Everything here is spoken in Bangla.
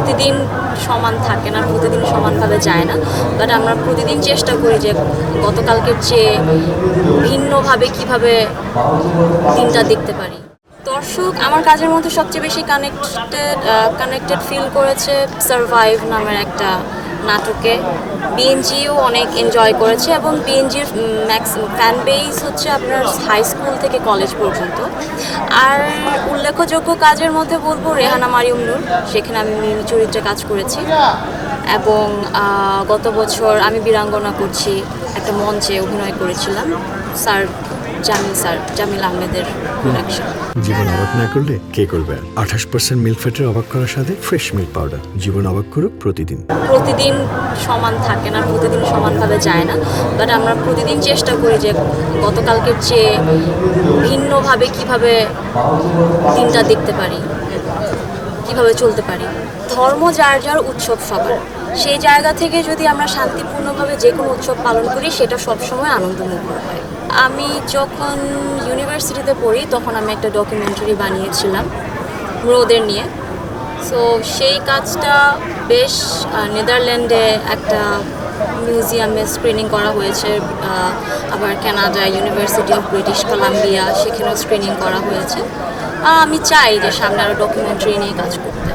প্রতিদিন সমান থাকে না, প্রতিদিন সমানভাবে যায় না, বাট আমরা প্রতিদিন চেষ্টা করি যে গতকালকের চেয়ে ভিন্নভাবে কিভাবে দিনটা দেখতে পারি। দর্শক আমার কাজের মধ্যে সবচেয়ে বেশি কানেক্টেড ফিল করেছে সারভাইভ নামের একটা নাটকে। বিএনজিও অনেক এনজয় করেছে এবং বিএনজির ফ্যান বেস হচ্ছে আপনার হাই স্কুল থেকে কলেজ পর্যন্ত। আর উল্লেখযোগ্য কাজের মধ্যে বলবো রেহানা মারিয়ম নূর, সেখানে আমি মিমি চরিত্রে কাজ করেছি। এবং গত বছর আমি বীরাঙ্গনা করছি একটা মঞ্চে অভিনয় করেছিলাম জামিল আহমেদের প্রোডাকশন। জীবন অবাক না করলে কে করবে? 28% মিল্ক ফ্যাটের অবাক করার সাথে ফ্রেশ মিল্ক পাউডার। জীবন অবাক করুক প্রতিদিন। প্রতিদিন সমান থাকে না, প্রতিদিন সমানভাবে যায় না, বাট আমরা প্রতিদিন চেষ্টা করি যে গতকালকের চেয়ে ভিন্নভাবে কিভাবে দিনটা দেখতে পারি, কিভাবে চলতে পারি। ধর্ম যার যার, উৎসব সবার। সেই জায়গা থেকে যদি আমরা শান্তিপূর্ণভাবে যে কোনো উৎসব পালন করি সেটা সবসময় আনন্দমুখর হয়। আমি যখন ইউনিভার্সিটিতে পড়ি তখন আমি একটা ডকুমেন্টারি বানিয়েছিলাম রোদের নিয়ে। সো সেই কাজটা বেশ নেদারল্যান্ডে একটা মিউজিয়ামে স্ক্রিনিং করা হয়েছে, আবার Canada university of British Columbia সেখানেও স্ক্রিনিং করা হয়েছে। আমি চাই যে সামনে আরও ডকুমেন্টারি নিয়ে কাজ করতে।